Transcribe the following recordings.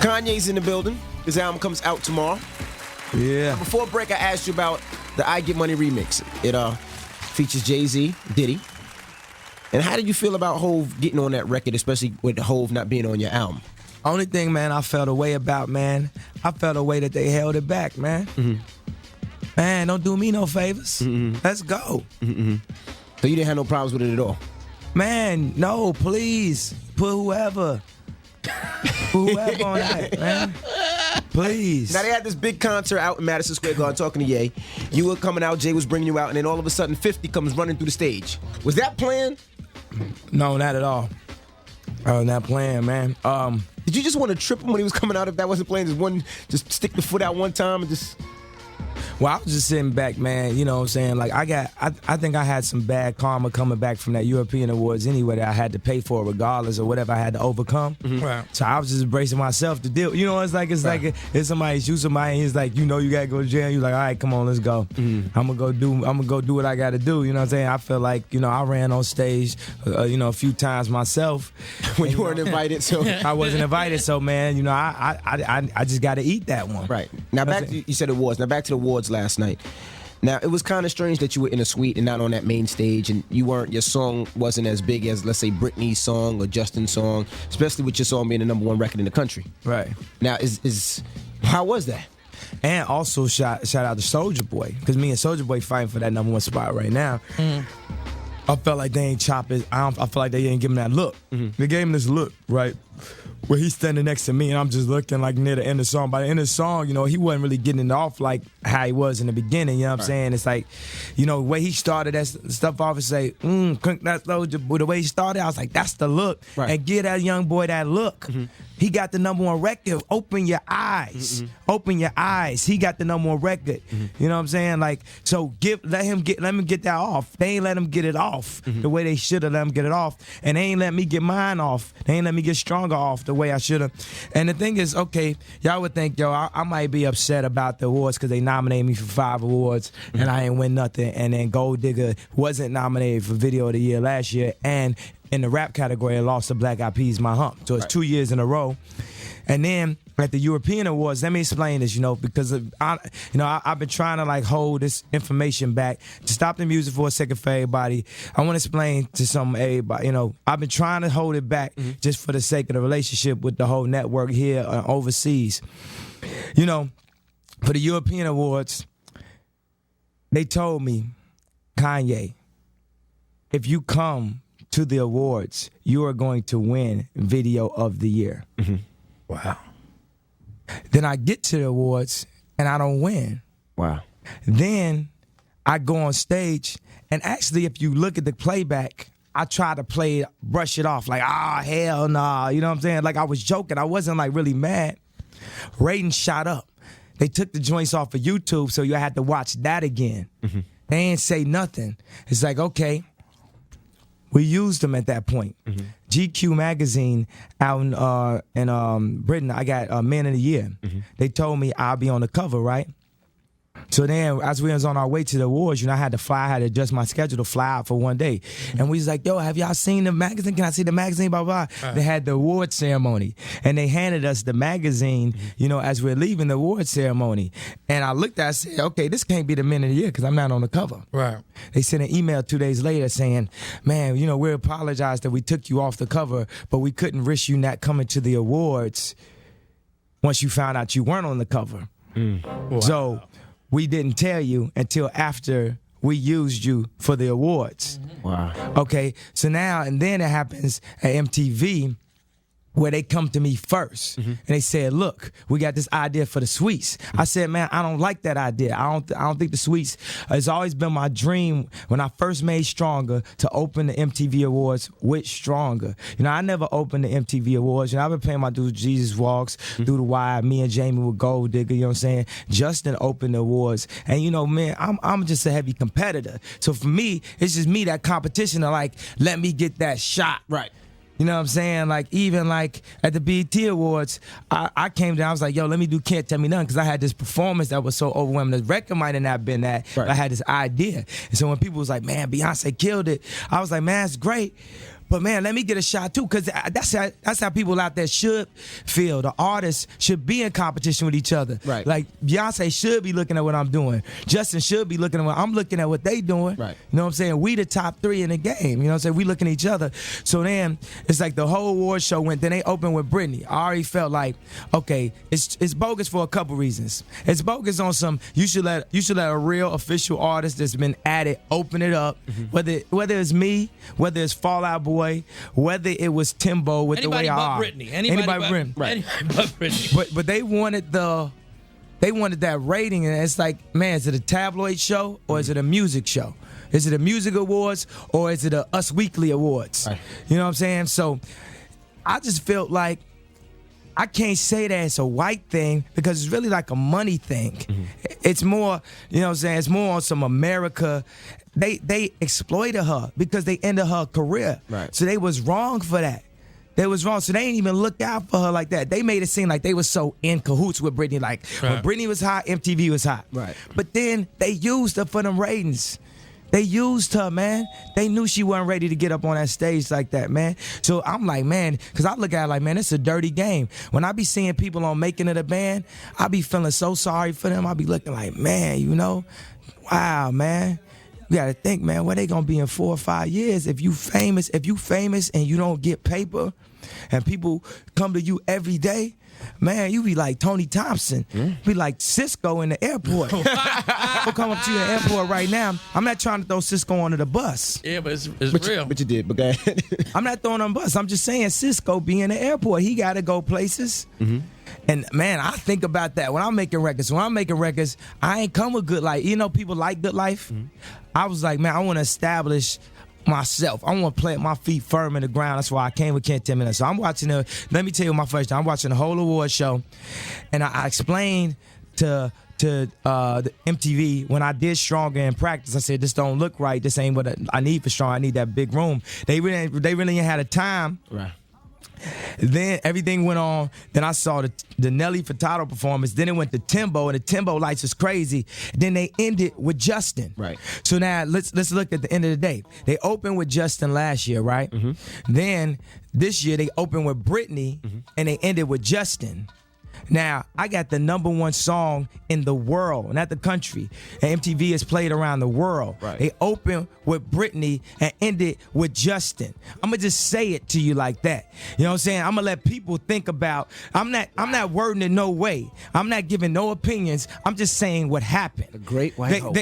Kanye's in the building. His album comes out tomorrow. Yeah. Before break, I asked you about the I Get Money remix. It features Jay-Z, Diddy. And how did you feel about Hov getting on that record, especially with Hov not being on your album? Only thing, man, I felt a way about, man, I felt a way that they held it back, man. Mm-hmm. Man, don't do me no favors. Mm-hmm. Let's go. Mm-hmm. So you didn't have no problems with it at all? Man, no, please. Put whoever on that, man. Please. Now, they had this big concert out in Madison Square Garden talking to Ye. You were coming out, Jay was bringing you out, and then all of a sudden 50 comes running through the stage. Was that planned? No, not at all. Not planned, man. Did you just want to trip him when he was coming out if that wasn't planned? Just stick the foot out one time and just... Well, I was just sitting back, man, you know what I'm saying? Like, I think I had some bad karma coming back from that European Awards anyway that I had to pay for regardless of whatever I had to overcome. Mm-hmm. Right. So I was just bracing myself to deal. You know, it's like if somebody shoots somebody and he's like, you know you got to go to jail. You're like, all right, come on, let's go. Mm-hmm. I'm going to go do what I got to do. You know what I'm saying? I feel like, you know, I ran on stage, a few times myself. When you weren't invited, so. I wasn't invited, so, man, you know, I just got to eat that one. Right. Now, you said awards. Now, back to the awards last night. Now, it was kind of strange that you were in a suite and not on that main stage, and your song wasn't as big as, let's say, Britney's song or Justin's song, especially with your song being the #1 record in the country. Right. Now, how was that? And also shout out to Soulja Boy, because me and Soulja Boy fighting for that #1 spot right now. Mm. I felt like they ain't chop it. I feel like they didn't give him that look. Mm-hmm. They gave him this look, right? Where he's standing next to me and I'm just looking like near the end of the song. By the end of the song, you know, he wasn't really getting it off like how he was in the beginning, you know what I'm saying? It's like, you know, the way he started that stuff off and say, that's the way he started, I was like, that's the look. Right. And give that young boy that look. Mm-hmm. He got the #1 record. Open your eyes. Mm-hmm. Open your eyes. He got the #1 record. Mm-hmm. You know what I'm saying? Like, so let him get that off. They ain't let him get it off the way they should have let him get it off. And they ain't let me get mine off. They ain't let me get stronger off the way I should have. And the thing is, okay, y'all would think, I might be upset about the awards because they nominated me for 5 awards and I ain't win nothing. And then Gold Digger wasn't nominated for Video of the Year last year. And in the rap category, I lost to Black Eyed Peas, My Hump. So it's 2 years in a row. And then at the European Awards, let me explain this, because I've been trying to like hold this information back. To stop the music for a second for everybody, I want to explain to everybody, I've been trying to hold it back just for the sake of the relationship with the whole network here overseas. For the European Awards, they told me, Kanye, if you come to the awards, you are going to win Video of the Year. Mm-hmm. Wow. Then I get to the awards and I don't win. Wow. Then I go on stage and actually if you look at the playback, I try to brush it off like, hell nah. You know what I'm saying? Like I was joking. I wasn't like really mad. Ratings shot up. They took the joints off of YouTube, so you had to watch that again. Mm-hmm. They ain't say nothing. It's like, okay, we used them at that point. Mm-hmm. GQ magazine out in Britain, I got Man of the Year. Mm-hmm. They told me I'll be on the cover, right? So then, as we was on our way to the awards, I had to adjust my schedule to fly out for one day. Mm-hmm. And we was like, yo, have y'all seen the magazine? Can I see the magazine? Blah, blah. They had the award ceremony. And they handed us the magazine, as we're leaving the award ceremony. And I looked at it and said, okay, this can't be the Man of the Year because I'm not on the cover. Right. They sent an email 2 days later saying, man, we apologize that we took you off the cover, but we couldn't risk you not coming to the awards once you found out you weren't on the cover. Wow. So we didn't tell you until after we used you for the awards. Wow. Okay, so now, and then it happens at MTV where they come to me first and they said, look, we got this idea for the suites. I said, man, I don't like that idea. I don't think the suites, it's always been my dream when I first made Stronger to open the MTV Awards with Stronger. I never opened the MTV Awards. I've been playing my dude Jesus Walks, Through the Wire, me and Jamie with Gold Digger, you know what I'm saying? Justin opened the awards. And man, I'm just a heavy competitor. So for me, it's just me, that competition to like, let me get that shot. Right. You know what I'm saying? Like, even like at the BET Awards, I came down, I was like, yo, let me do Can't Tell Me Nothing, because I had this performance that was so overwhelming. The record might have not been that, but I had this idea. And so when people was like, man, Beyonce killed it, I was like, man, it's great. But man, let me get a shot too, because that's how people out there should feel. The artists should be in competition with each other. Right. Like Beyonce should be looking at what I'm doing. Justin should be looking at what I'm looking at what they doing. Right. You know what I'm saying? We the top 3 in the game. You know what I'm saying? We looking at each other. So then it's like the whole award show went. Then they opened with Britney. I already felt like, okay, it's bogus for a couple reasons. It's bogus on some. You should let a real official artist that's been at it open it up. Whether it's me, whether it's Fall Out Boy, whether it was Timbo with Anybody the way I are. Anybody but Britney. Right. Anybody but Britney. But they wanted that rating, and it's like, man, is it a tabloid show or is it a music show? Is it a music awards or is it a Us Weekly awards? Right. You know what I'm saying? So I just felt like I can't say that it's a white thing because it's really like a money thing. It's more, you know what I'm saying? It's more on some America. They exploited her because they ended her career. Right. So they was wrong for that. They was wrong. So they ain't even look out for her like that. They made it seem like they was so in cahoots with Britney. Like when Britney was hot, MTV was hot. Right. But then they used her for them ratings. They used her, man. They knew she wasn't ready to get up on that stage like that, man. So I'm like, man, because I look at it like, man, it's a dirty game. When I be seeing people on Making It a Band, I be feeling so sorry for them. I be looking like, man, you know, wow, man. You got to think, man, where they going to be in 4 or 5 years if you famous and you don't get paper and people come to you every day? Man, you be like Tony Thompson. Be like Cisco in the airport. I'll come up to you in the airport right now. I'm not trying to throw Cisco under the bus. Yeah, but it's But real. but you did. But go ahead. I'm not throwing on the bus. I'm just saying Cisco be in the airport. He got to go places. And, man, I think about that when I'm making records. When I'm making records, I ain't come with Good Life. You know, people like Good Life. I was like, man, I want to establish myself. I want to plant my feet firm in the ground. That's why I came with Can't 10 Minutes. So I'm watching let me tell you my first time. I'm watching the whole award show, and I explained to the MTV when I did Stronger in practice. I said, this don't look right. This ain't what I need for Strong. I need that big room. They really ain't had a time. Right. Then everything went on. Then I saw the Nelly Furtado performance. Then it went to Timbo, and the Timbo lights was crazy. Then they ended with Justin. Right. So now let's look at the end of the day. They opened with Justin last year, right? Then this year they opened with Britney, and they ended with Justin. Now, I got the #1 song in the world, not the country. And MTV has played around the world. Right. They opened with Britney and ended with Justin. I'm going to just say it to you like that. You know what I'm saying? I'm going to let people think about, I'm not wording it no way. I'm not giving no opinions. I'm just saying what happened. The Great White Hope.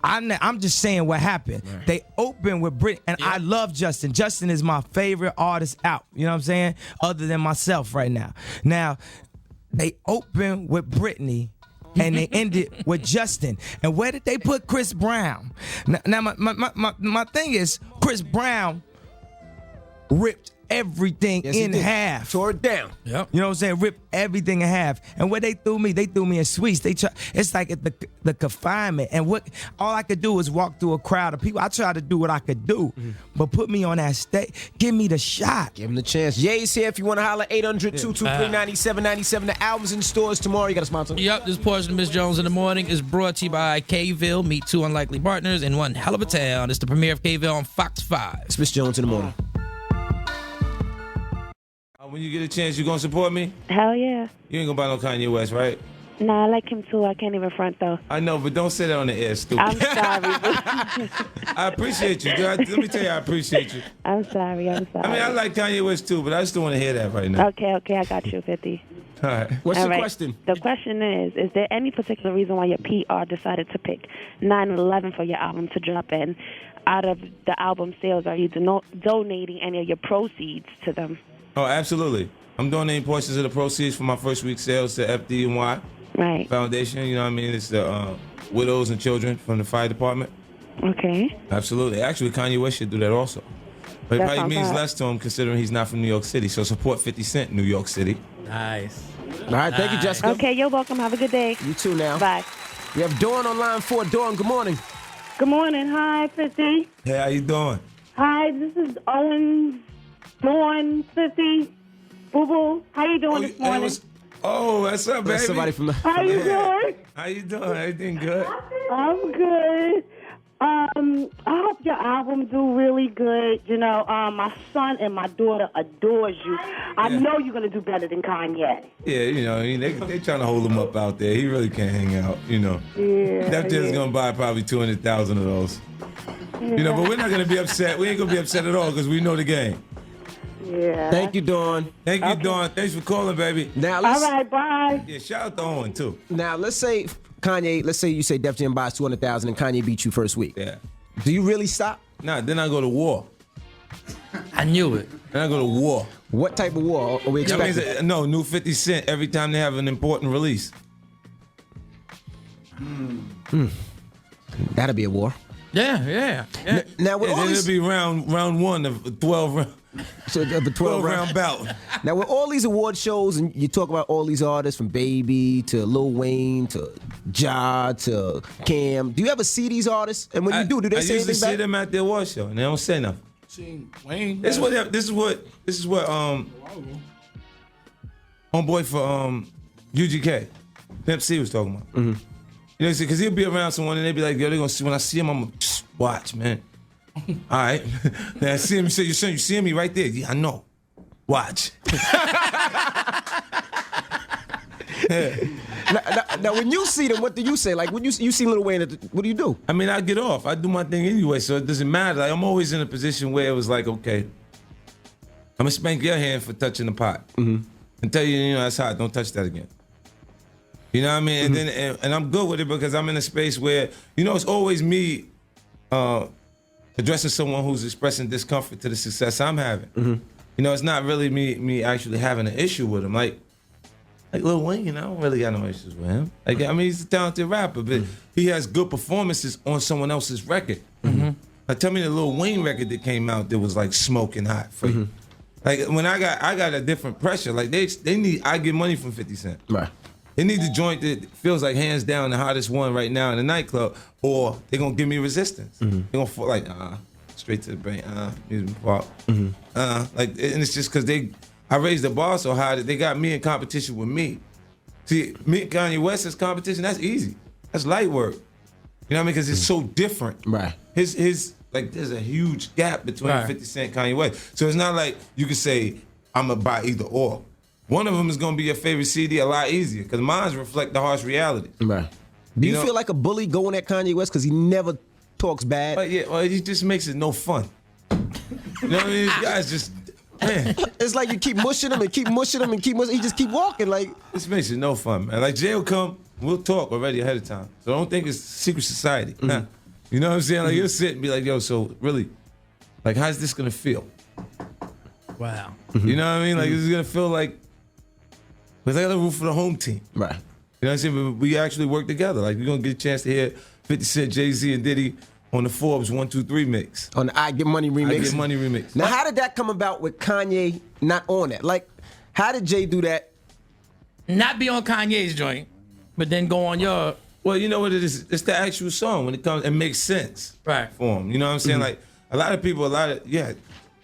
I'm just saying what happened. Right. They opened with Britney, and I love Justin. Justin is my favorite artist out. You know what I'm saying? Other than myself right now. Now, they opened with Britney, and they ended with Justin. And where did they put Chris Brown? Now my thing is, Chris Brown ripped everything in half. Tore it down. Yep. You know what I'm saying? Ripped everything in half. And where they threw me in suites. It's like at the confinement. And all I could do was walk through a crowd of people. I tried to do what I could do, but put me on that stage. Give me the shot. Give him the chance. Jay's here if you want to holler. 800-223-9797. The album's in stores tomorrow. You got a sponsor? Yep, this portion of Miss Jones in the Morning is brought to you by K-Ville. Meet 2 unlikely partners in one hell of a town. It's the premiere of K-Ville on Fox 5. It's Miss Jones in the morning. When you get a chance, you gonna support me? Hell yeah. You ain't gonna buy no Kanye West, right? Nah, I like him too. I can't even front though. I know, but don't say that on the air, stupid. I'm sorry. I appreciate you. Let me tell you, I appreciate you. I'm sorry. I mean, I like Kanye West too, but I just don't want to hear that right now. Okay, I got you, 50. All right. What's All the right. question? The question is there any particular reason why your PR decided to pick 9/11 for your album to drop in? Out of the album sales, are you donating any of your proceeds to them? Oh, absolutely. I'm donating portions of the proceeds from my first week sales to FD&Y Right. Foundation. You know what I mean? It's the widows and children from the fire department. Okay. Absolutely. Actually, Kanye West should do that also. But it That probably sounds means hot. less to him considering he's not from New York City. So support 50 Cent, New York City. Nice. All right, thank you, Jessica. Okay, you're welcome. Have a good day. You too now. Bye. We have Dawn on line 4. Dawn, good morning. Good morning. Hi, 50. Hey, how you doing? Hi, this is Owen. Dawn, 50. Boo Boo. How you doing this morning? What's up, baby? That's somebody from the... How you doing? How you doing? Everything good? I'm good. I hope your album do really good. You know, my son and my daughter adores you. I know you're gonna do better than Kanye. Yeah, you know, I mean, they trying to hold him up out there. He really can't hang out, you know. Yeah. Def Jam's gonna buy probably 200,000 of those. You know, but we're not gonna be upset. We ain't gonna be upset at all because we know the game. Yeah. Thank you, Dawn. Thank you, Dawn. Thanks for calling, baby. Now All let's right, bye. Yeah, shout out to Owen too. let's say Kanye. Let's say you say Def Jam buys 200,000 and Kanye beats you first week. Yeah. Do you really stop? Nah, then I go to war. I knew it. Then I go to war. What type of war are we That means expecting? no, new 50 Cent every time they have an important release. That'll be a war. Yeah. Now with Yeah, all then these, it'll be round one of 12 round, so the 12 12 round bout. Now with all these award shows and you talk about all these artists from Baby to Lil Wayne to Ja to Cam, do you ever see these artists? And when you do they I say usually anything see back? them at the award show and they don't say nothing. Seen Wayne. This is what homeboy for UGK, Pimp C was talking about. Mm-hmm. You know, because he'll be around someone and they'll be like, yo, they're gonna see when I see him, I'm gonna watch, man. All right. Then I see him, you say, you see me right there. Yeah, I know. Watch. Now, when you see them, what do you say? Like when you see Lil Wayne, what do you do? I mean, I get off. I do my thing anyway, so it doesn't matter. Like, I'm always in a position where it was like, okay, I'm gonna spank your hand for touching the pot and tell you, you know, that's hot. Don't touch that again. You know what I mean? And then, and I'm good with it because I'm in a space where, you know, it's always me addressing someone who's expressing discomfort to the success I'm having. You know, it's not really me actually having an issue with him. Like Lil Wayne, I don't really got no issues with him. Like, I mean, he's a talented rapper, but he has good performances on someone else's record. Like, tell me the Lil Wayne record that came out that was like smoking hot for you. Like when I got a different pressure. Like they need, I get money from 50 Cent. Right. They need the joint that feels like hands down the hottest one right now in the nightclub, or they're gonna give me resistance. They're gonna fall like straight to the brain, amusement park. Like, and it's just because I raised the bar so high that they got me in competition with me. See, me and Kanye West's competition, that's easy. That's light work. You know what I mean? Because it's so different. Right. His like there's a huge gap between 50 Cent and Kanye West. So it's not like you can say I'm gonna buy either or. One of them is gonna be your favorite CD a lot easier because mine reflect the harsh reality. Right. Do you know- feel like a bully going at Kanye West because he never talks bad? But yeah, well, he just makes it no fun. You know what I mean? These guys just, man, It's like you keep mushing him and keep mushing him and keep mushing. He just keep walking like. this makes it no fun, man. Like Jay will come, we'll talk already ahead of time. So don't think it's secret society. Nah. You know what I'm saying? Like you'll sit and be like, yo, so really, like how's this gonna feel? Wow. You know what I mean? Like this is gonna feel like, because I got to root for the home team. Right. You know what I'm saying? But we actually work together. Like, you're going to get a chance to hear 50 Cent, Jay-Z, and Diddy on the Forbes 1, 2, 3 mix. On the I Get Money remix. I Get Money remix. Now, how did that come about with Kanye not on that? Like, how did Jay do that? Not be on Kanye's joint, but then go on your. Well, you know what it is? It's the actual song. When it comes, it makes sense Right. for him. You know what I'm saying? Like, a lot of people,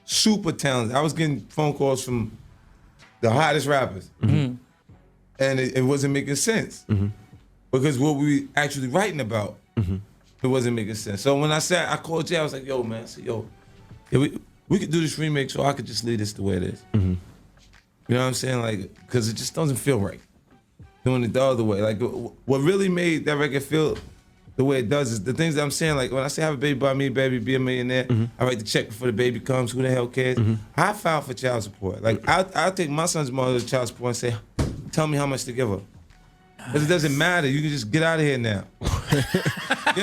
super talented. I was getting phone calls from the hottest rappers. And it wasn't making sense. Because what we actually writing about, it wasn't making sense. So when I called Jay, I was like, yo, man, I said, yo, we could do this remix or I could just leave this the way it is. You know what I'm saying? Like, because it just doesn't feel right doing it the other way. Like, what really made that record feel the way it does is the things that I'm saying. Like, when I say have a baby by me, baby, be a millionaire, I write the check before the baby comes, who the hell cares? I filed for child support. Like, I'll take my son's mother to child support and say, tell me how much to give her. Because it doesn't matter. You can just get out of here now. You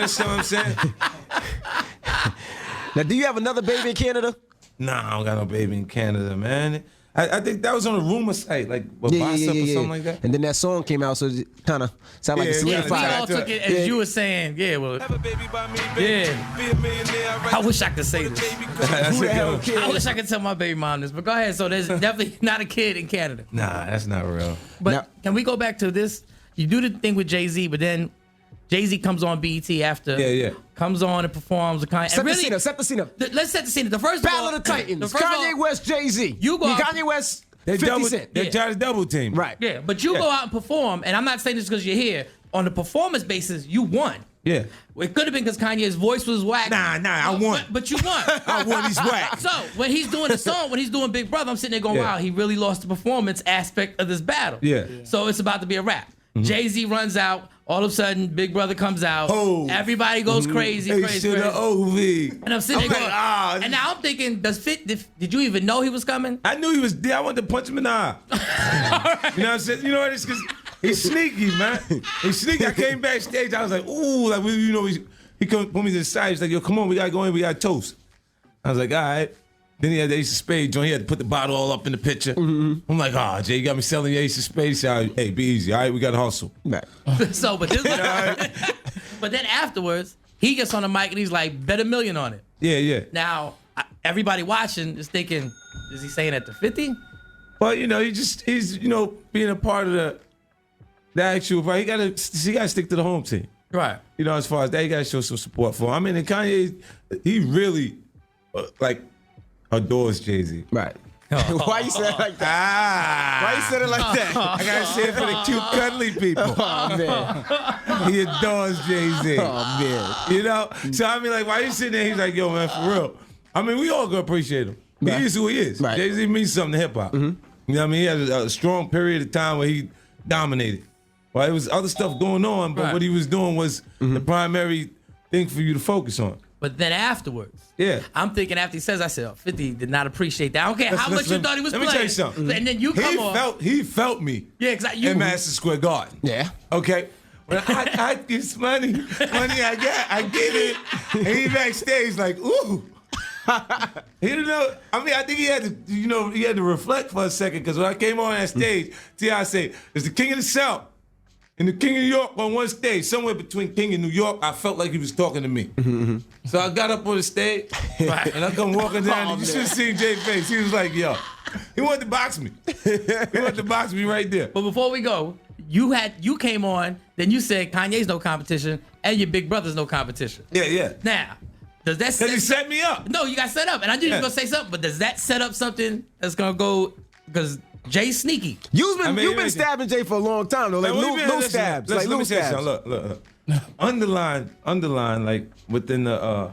understand what I'm saying? Now, do you have another baby in Canada? Nah, I don't got no baby in Canada, man. I think that was on a rumor site, like Boss Up or something like that. And then that song came out, so it kind of sounded like it Yeah, we solidified. all took it as you were saying. Yeah, well. I wish I could say this. Who the hell cares? I wish I could tell my baby mom this, but go ahead. So there's definitely not a kid in Canada. Nah, that's not real. But Now- can we go back to this? You do the thing with Jay-Z, but then Jay-Z comes on BET after. Yeah. Comes on and performs. Set the scene up. Let's set the scene. The first Battle of all, of the Titans. the first of Kanye all- West, Jay-Z. You go out- Kanye West, They 50 Cent. They try to double team. Right. Yeah, but you go out and perform, and I'm not saying this because you're here. On the performance basis, you won. Yeah. It could have been because Kanye's voice was whack. Nah, I won. But you won. I won. He's whack. So when he's doing the song, when he's doing Big Brother, I'm sitting there going, Yeah. wow, he really lost the performance aspect of this battle. Yeah. So it's about to be a rap. Jay-Z runs out. All of a sudden, Big Brother comes out. Oh. Everybody goes crazy. They should have OV. And I'm sitting there going, like, and now I'm thinking, did you even know he was coming? I knew he was there. I wanted to punch him in the eye. You know what I'm saying? You know what? It's because he's sneaky, man. He's sneaky. I came backstage. I was like, ooh, like, you know, he come put me to the side. He's like, yo, come on, we got to go in. We got to toast. I was like, all right. Then he had the Ace of Spades joint. He had to put the bottle all up in the picture. I'm like, Jay, you got me selling your Ace of Spades. Hey, be easy. All right, we got to hustle. Right. So, but then afterwards, he gets on the mic and he's like, bet $1 million on it. Yeah. Now, everybody watching is thinking, is he saying that to 50? Well, you know, he's being a part of the actual fight. He gotta stick to the home team. Right. You know, as far as that, you gotta show some support for him. I mean, and Kanye, he really adores Jay-Z. Right. Why you said it like that? Why you said it like that? I gotta say it for the cute, cuddly people. Oh, man. He adores Jay-Z. Oh, man. You know? So, I mean, like, why you sitting there? He's like, yo, man, for real. I mean, we all gonna appreciate him. Right. He is who he is. Right. Jay-Z means something to hip-hop. You know what I mean? He had a strong period of time where he dominated. Well, it was other stuff going on, but what he was doing was the primary thing for you to focus on. But then afterwards, I'm thinking after he says, I said, 50 did not appreciate that. I don't care how much you thought he was playing. Let me tell you something. And then you come on. He felt me. Yeah, exactly. In Madison Square Garden. Yeah. Okay. When I get this money I get it. And he backstage like, ooh. He didn't know. I mean, I think he had to reflect for a second, because when I came on that stage, T.I. said, "There's the King of the South and the King of New York on one stage. Somewhere between King and New York, I felt like he was talking to me." So I got up on the stage, and I come walking down. You should have seen Jay's face. He was like, "Yo," he wanted to box me. He wanted to box me right there. But before we go, you came on, then you said Kanye's no competition and your big brother's no competition. Yeah. Now, does that Because he set me up. No, you got set up, and I knew you were gonna say something. But does that set up something that's gonna go? Because Jay's sneaky. You've been stabbing Jay for a long time though, like little stabs, like little stabs. Look. Underline, like within a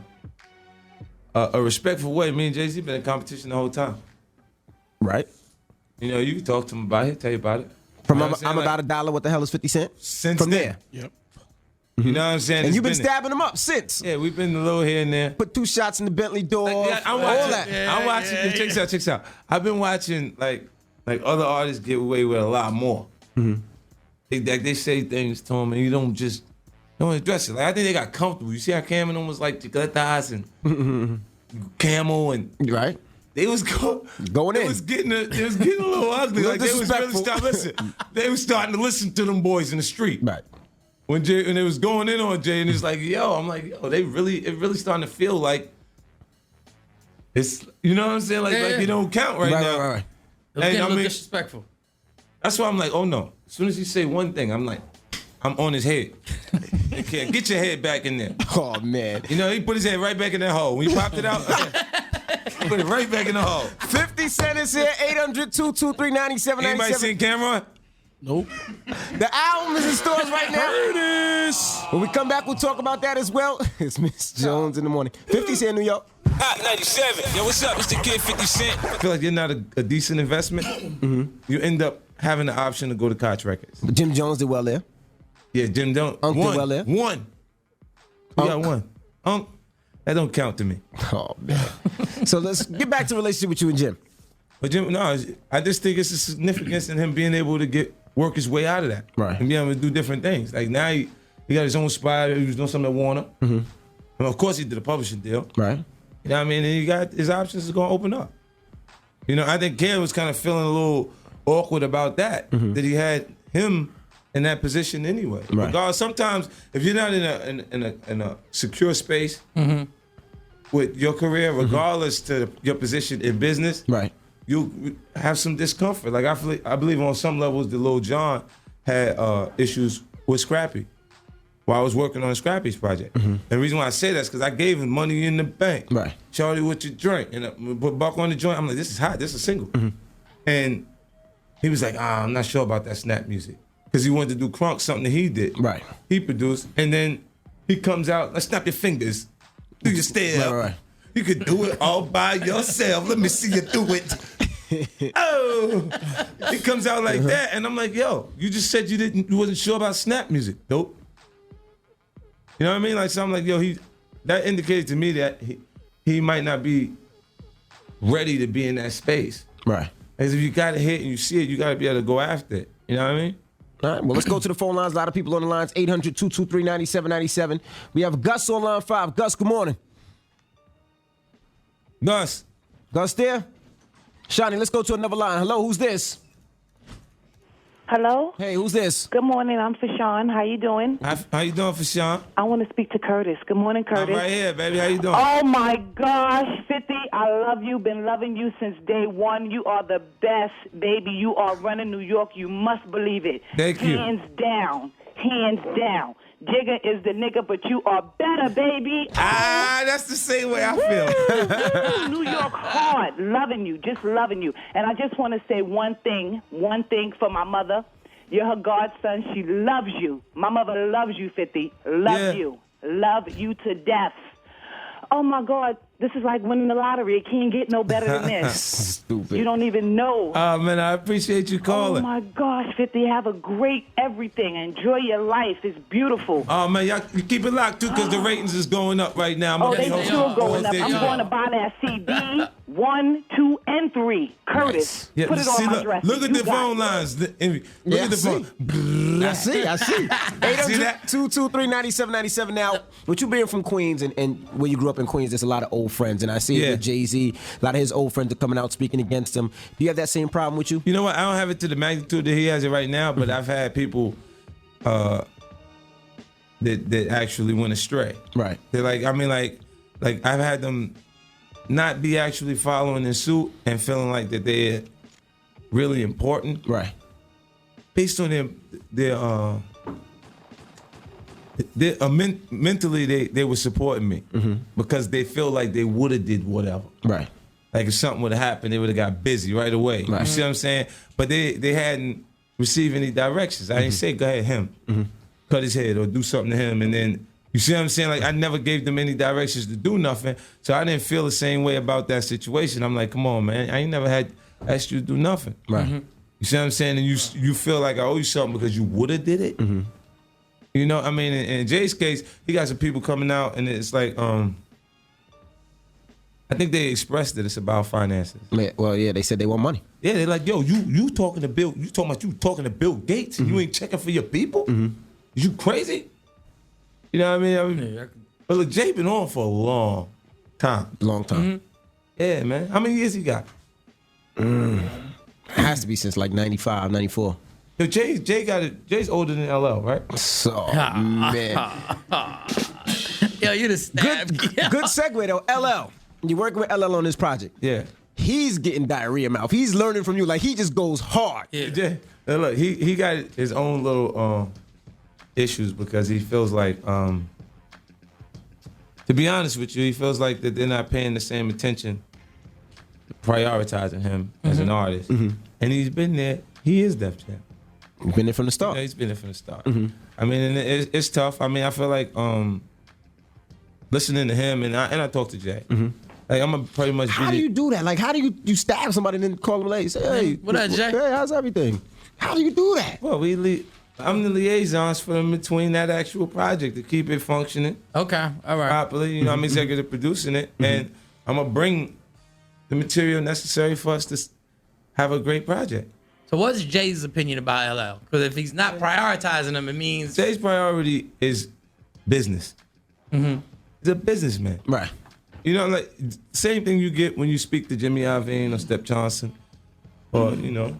respectful way. Me and Jay-Z been in competition the whole time. Right. You know, you can talk to him about it, tell you about it. From you know I'm about $1. What the hell is 50 Cent? Since from then. there. Yep. You know what I'm saying? And you've been stabbing him up since. Yeah, we've been a little here and there. Put 2 shots in the Bentley door. I'm watching. Check this out. I've been watching like other artists get away with a lot more. They say things to him, and you don't address it. Like, I think they got comfortable. You see how Cam and them was like Chicletas and Camel and right. They was going in. It was getting a little ugly. Like they was really they was starting to listen to them boys in the street. Right. When it was going in on Jay, and it's like, I'm like, it really starting to feel like it's, you know what I'm saying? Like it don't count right now. Right. It was getting a little disrespectful. That's why I'm like, oh no. As soon as you say one thing, I'm like, I'm on his head. Get your head back in there. Oh man. You know, he put his head right back in that hole. When he popped it out, put it right back in the hole. 50 Cent is here, 800-223-9797. Anybody seen Cameron? Nope. The album is in stores right now. Curtis. When we come back, we'll talk about that as well. It's Miss Jones in the morning. 50's here in New York. Hot 97. Yo, what's up? It's the kid 50 Cent. I feel like you're not a decent investment. You end up having the option to go to Koch Records. But Jim Jones did well there. Yeah, Jim don't. Unc did well there. One. We got one. Unc, that don't count to me. Oh, man. So let's get back to the relationship with you and Jim. But Jim, no, I just think it's a significance in him being able to work his way out of that. Right. And being able to do different things. Like now he got his own spot. He was doing something at Warner. And of course he did a publishing deal. Right. You know what I mean? And he got his options is going to open up. You know, I think Cam was kind of feeling a little awkward about that. That he had him in that position anyway. Right. Regardless, sometimes if you're not in a secure space with your career, regardless to your position in business, right, you'll have some discomfort. Like I believe on some levels, the Lil Jon had issues with Scrappy while I was working on Scrappy's project. And the reason why I say that is because I gave him money in the bank. Right. Charlie, what you drink? And I put Buck on the joint. I'm like, this is hot. This is a single. And he was like, I'm not sure about that Snap music. Because he wanted to do Crunk, something that he did. Right. He produced. And then he comes out, let's snap your fingers. Do your step. Right. You could do it all by yourself. Let me see you do it. Oh, he comes out like that, and I'm like, yo, you just said you wasn't sure about snap music. Nope. You know what I mean? Like, so I'm like, yo, that indicated to me that he might not be ready to be in that space. Right. As if you got a hit and you see it, you got to be able to go after it. You know what I mean? All right, well, let's go to the phone lines. A lot of people on the lines. 800-223-9797. We have Gus on line 5. Gus, good morning. Gus there? Shani, let's go to another line. Hello, who's this? Hello? Hey, who's this? Good morning. I'm Fashawn. How you doing? How you doing, Fashawn? I want to speak to Curtis. Good morning, Curtis. I'm right here, baby. How you doing? Oh, my gosh, 50, I love you. Been loving you since day one. You are the best, baby. You are running New York. You must believe it. Thank you. Hands down. Hands down. Jigga is the nigga, but you are better, baby. That's the same way I feel. New York hard. Loving you. Just loving you. And I just want to say one thing for my mother. You're her godson. She loves you. My mother loves you, 50. Love you to death. Oh, my God. This is like winning the lottery. It can't get no better than this. Stupid. You don't even know. Oh, man, I appreciate you calling. Oh, my gosh, 50. Have a great everything. Enjoy your life. It's beautiful. Oh, man, y'all keep it locked, too, because the ratings is going up right now. Oh, they sure going up. I'm going to buy that CD 1, 2, and 3. Curtis, Yeah, put it on my dress. Look at the phone lines. Look at the phone. I see. 800-223-9797. Now, with you being from Queens and when you grew up in Queens, there's a lot of old friends, and I see it with Jay-Z. A lot of his old friends are coming out speaking against him. Do you have that same problem with you? You know what? I don't have it to the magnitude that he has it right now, but I've had people that actually went astray. Right. They're like, I mean, like I've had them not be actually following in suit and feeling like that they're really important. Right. Based on mentally they were supporting me because they feel like they would have did whatever. Right. Like if something would have happened, they would have got busy right away. Right. You see what I'm saying? But they hadn't received any directions. I didn't say go ahead him, cut his head or do something to him, and then you see what I'm saying? Like I never gave them any directions to do nothing, so I didn't feel the same way about that situation. I'm like, come on, man, I ain't never had asked you to do nothing. Right. You see what I'm saying? And you feel like I owe you something because you would have did it. You know, I mean, in Jay's case, he got some people coming out, and it's like, I think they expressed that it's about finances. Well, yeah, they said they want money. Yeah, they're like, yo, you talking to Bill Gates, and you ain't checking for your people? Is you crazy? You know what I mean? But look, Jay been on for a long time. Long time. Yeah, man. How many years he got? Has to be since like 95, 94. Yo, Jay's older than LL, right? So, man. Yo, you just stabbed. Good segue, though. LL. You working with LL on this project. Yeah. He's getting diarrhea mouth. He's learning from you. Like, he just goes hard. Yeah. Jay, look, he got his own little issues because he feels like, to be honest with you, he feels like that they're not paying the same attention, prioritizing him as an artist. And he's been there. He is Def Jam. He's been there from the start. Yeah, he's been there from the start. I mean, and it's tough. I mean, I feel like listening to him, and I talk to Jay. Like I'm gonna pretty much. How do you do that? Like, how do you stab somebody and then call them late? Say, hey, what up, Jay? Hey, how's everything? How do you do that? Well, I'm the liaisons for them between that actual project to keep it functioning. Okay, all right. Properly. You know, I'm executive producing it, and I'm gonna bring the material necessary for us to have a great project. So what's Jay's opinion about LL? Because if he's not prioritizing them, it means Jay's priority is business. He's a businessman. Right. You know, like same thing you get when you speak to Jimmy Iovine or Step Johnson, or you know,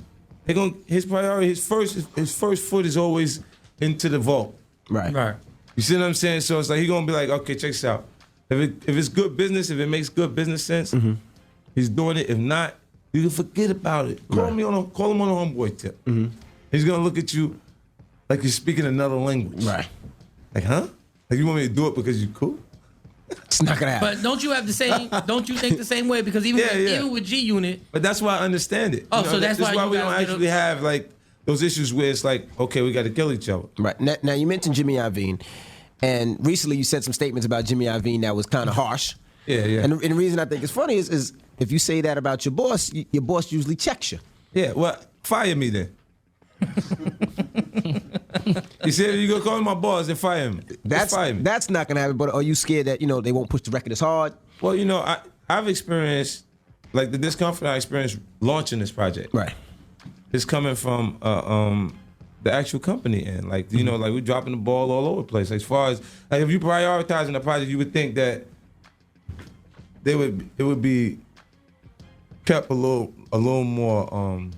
his priority, his first foot is always into the vault. Right. right. You see what I'm saying? So it's like he gonna be like, okay, check this out. If it's good business, if it makes good business sense, he's doing it. If not, you can forget about it. Call him on a homeboy tip. He's gonna look at you like you're speaking another language. Right. Like, huh? Like you want me to do it because you cool? It's not gonna happen. But don't you have the same? Don't you think the same way? Because even with G Unit, But that's why I understand it. Oh, You know, so that's why you we guys don't get actually have like those issues where it's like, okay, we got to kill each other. Right. Now you mentioned Jimmy Iovine, And recently you said some statements about Jimmy Iovine that was kind of harsh. Yeah. And the reason I think it's funny is if you say that about your boss usually checks you. Yeah, well, fire me then. He said, you gonna call my boss and fire him. Fire me. That's not gonna happen. But are you scared that they won't push the record as hard? Well, I've experienced like the discomfort I experienced launching this project. Right. It's coming from the actual company end. Like like we're dropping the ball all over the place. As far as like if you prioritizing the project, you would think that it would be kept a little more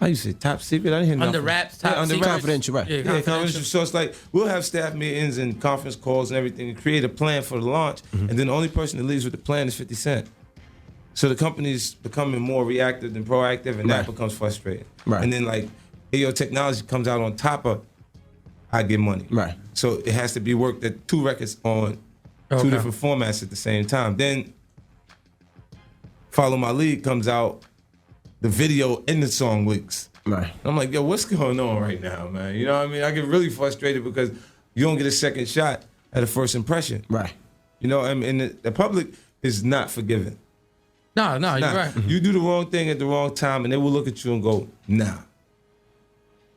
how you say top secret? I didn't hear nothing. Under wraps, top under secret. Confidential, right? Yeah, Yeah, confidential. So it's like we'll have staff meetings and conference calls and everything and create a plan for the launch, and then the only person that leaves with the plan is 50 Cent. So the company's becoming more reactive than proactive, and that becomes frustrating. Right. And then like, AO technology comes out on top of I get money. Right. So it has to be worked at 2 records on 2 different formats at the same time. Then Follow My Lead comes out, the video in the song leaks. Right. I'm like, yo, what's going on right now, man? You know what I mean? I get really frustrated because you don't get a second shot at a first impression. Right. And the public is not forgiving. No, you're right. You do the wrong thing at the wrong time, and they will look at you and go, nah,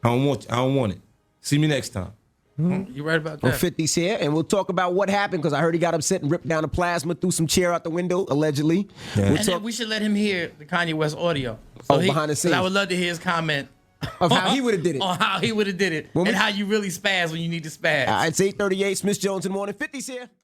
I don't want it. See me next time. You're right about Well, that. 50's here, and we'll talk about what happened because I heard he got upset and ripped down the plasma, threw some chair out the window, allegedly. Yeah. And then we should let him hear the Kanye West audio. Behind the scenes. I would love to hear his comment of how he would have did it. On how he would have did it, and how you really spaz when you need to spaz. It's 8:38. Smith Jones in the morning. 50's here.